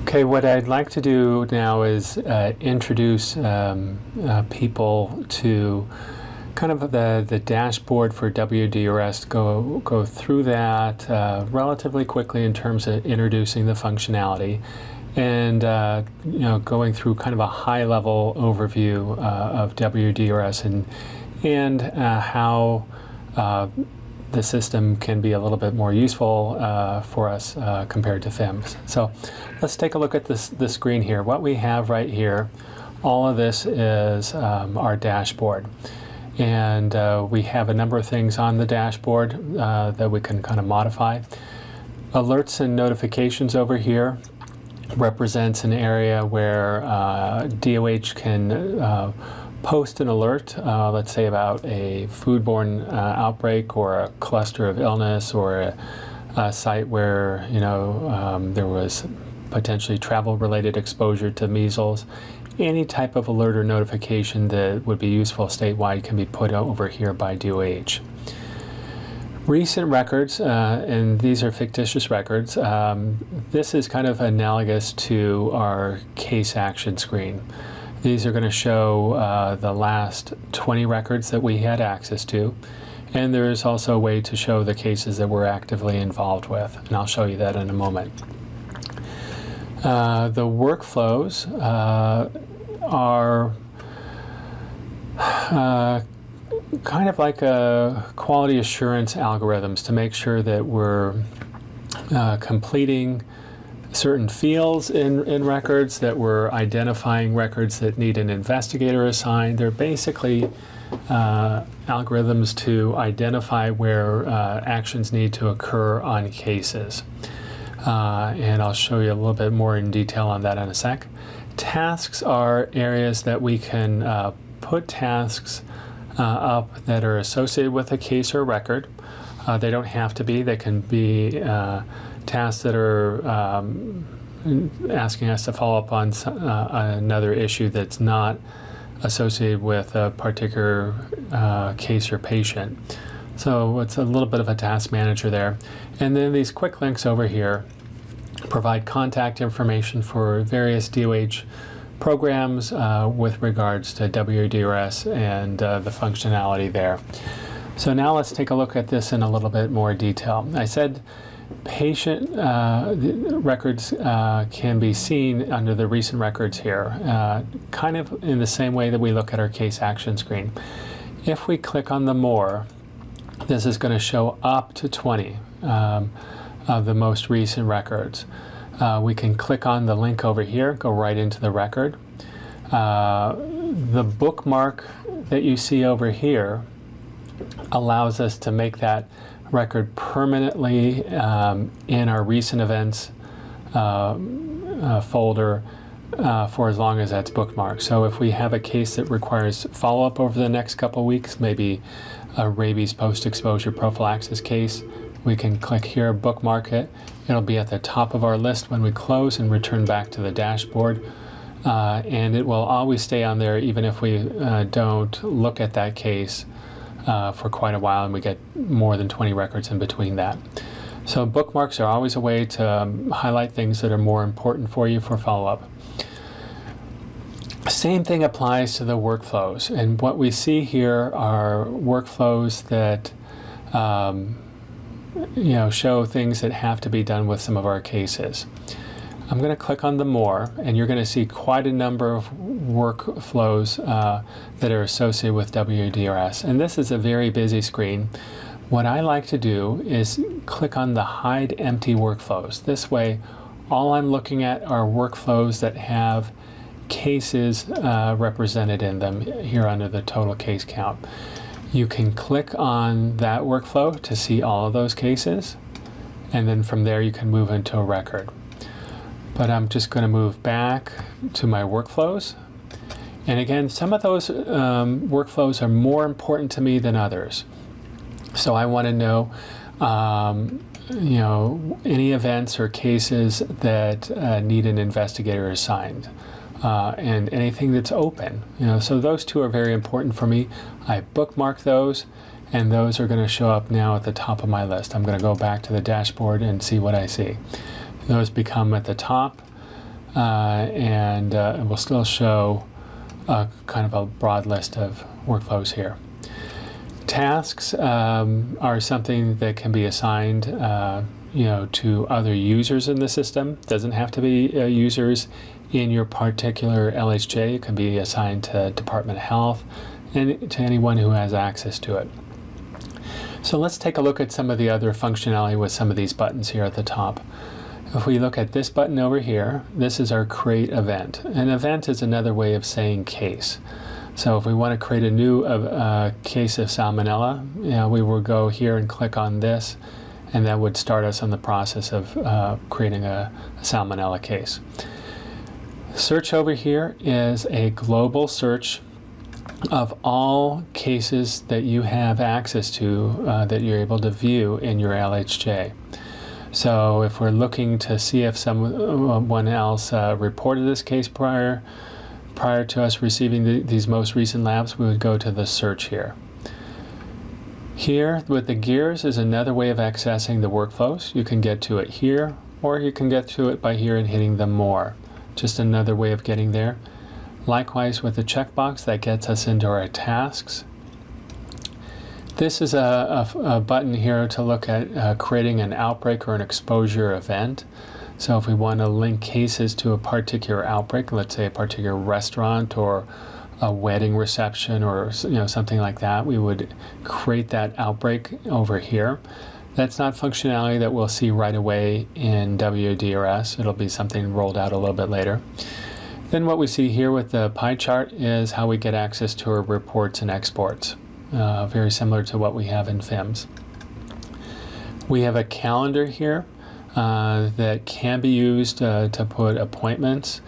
Okay, what I'd like to do now is introduce people to kind of the dashboard for WDRS, go through that relatively quickly in terms of introducing the functionality and going through kind of a high-level overview of WDRS and how the system can be a little bit more useful for us compared to FIMS. So let's take a look at the screen here. What we have right here, all of this is our dashboard. And we have a number of things on the dashboard that we can kind of modify. Alerts and notifications over here represents an area where DOH can post an alert, let's say about a foodborne outbreak or a cluster of illness or a site where there was potentially travel-related exposure to measles. Any type of alert or notification that would be useful statewide can be put over here by DOH. Recent records, and these are fictitious records, this is kind of analogous to our case action screen. These are going to show the last 20 records that we had access to, and there's also a way to show the cases that we're actively involved with, and I'll show you that in a moment. The workflows are kind of like quality assurance algorithms to make sure that we're completing certain fields in records, that we're identifying records that need an investigator assigned. They're basically algorithms to identify where actions need to occur on cases. And I'll show you a little bit more in detail on that in a sec. Tasks are areas that we can put tasks up that are associated with a case or record. They don't have to be. They can be tasks that are asking us to follow up on another issue that's not associated with a particular case or patient. So it's a little bit of a task manager there. And then these quick links over here provide contact information for various DOH programs with regards to WDRS and the functionality there. So now let's take a look at this in a little bit more detail. I said patient records can be seen under the recent records here, kind of in the same way that we look at our case action screen. If we click on the more, this is going to show up to 20 of the most recent records. We can click on the link over here, go right into the record. The bookmark that you see over here allows us to make that record permanently in our recent events folder for as long as that's bookmarked. So if we have a case that requires follow-up over the next couple weeks, maybe a rabies post-exposure prophylaxis case, we can click here, bookmark it. It'll be at the top of our list when we close and return back to the dashboard. And it will always stay on there even if we don't look at that case for quite a while and we get more than 20 records in between that. So bookmarks are always a way to highlight things that are more important for you for follow-up. Same thing applies to the workflows, and what we see here are workflows that show things that have to be done with some of our cases. I'm going to click on the more, and you're going to see quite a number of workflows that are associated with WDRS, and this is a very busy screen. What I like to do is click on the hide empty workflows. This way all I'm looking at are workflows that have cases represented in them here under the total case count. You can click on that workflow to see all of those cases, and then from there you can move into a record. But I'm just going to move back to my workflows. And again, some of those workflows are more important to me than others. So I want to know, any events or cases that need an investigator assigned. And anything that's open. So those two are very important for me. I bookmark those, and those are going to show up now at the top of my list. I'm going to go back to the dashboard and see what I see. Those become at the top. and it will still show kind of a broad list of workflows here. Tasks are something that can be assigned to other users in the system. Doesn't have to be users in your particular LHJ. It can be assigned to Department of Health and to anyone who has access to it. So let's take a look at some of the other functionality with some of these buttons here at the top. If we look at this button over here, this is our create event. An event is another way of saying case. So if we want to create a new case of salmonella, we will go here and click on this, and that would start us on the process of creating a salmonella case. Search over here is a global search of all cases that you have access to that you're able to view in your LHJ. So if we're looking to see if someone else reported this case prior to us receiving these most recent labs, we would go to the search here. Here with the gears is another way of accessing the workflows. You can get to it here, or you can get to it by here and hitting the more. Just another way of getting there. Likewise with the checkbox, that gets us into our tasks. This is a button here to look at creating an outbreak or an exposure event. So if we want to link cases to a particular outbreak, let's say a particular restaurant or a wedding reception or something like that, we would create that outbreak over here. That's not functionality that we'll see right away in WDRS. It'll be something rolled out a little bit later. Then what we see here with the pie chart is how we get access to our reports and exports. Very similar to what we have in FIMS. We have a calendar here that can be used to put appointments.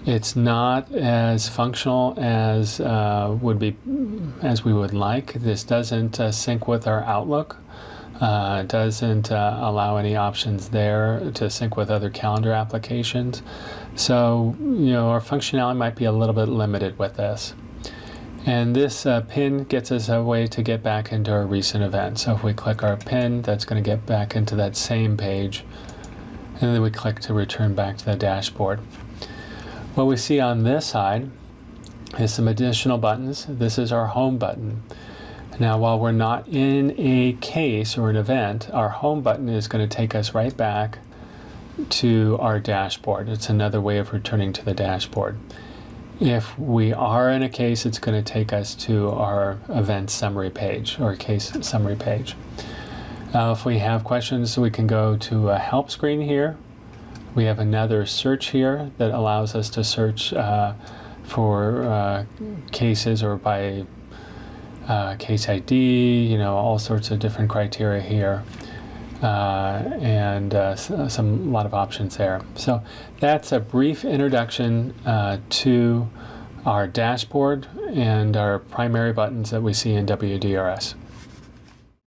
It's not as functional as we would like. This doesn't sync with our Outlook. Doesn't allow any options there to sync with other calendar applications. So, our functionality might be a little bit limited with this. And this pin gets us a way to get back into our recent events. So if we click our pin, that's going to get back into that same page. And then we click to return back to the dashboard. What we see on this side is some additional buttons. This is our home button. Now, while we're not in a case or an event, our home button is going to take us right back to our dashboard. It's another way of returning to the dashboard. If we are in a case, it's going to take us to our event summary page or case summary page. If we have questions, we can go to a help screen here. We have another search here that allows us to search for cases or by case ID, all sorts of different criteria here. And a lot of options there. So that's a brief introduction to our dashboard and our primary buttons that we see in WDRS.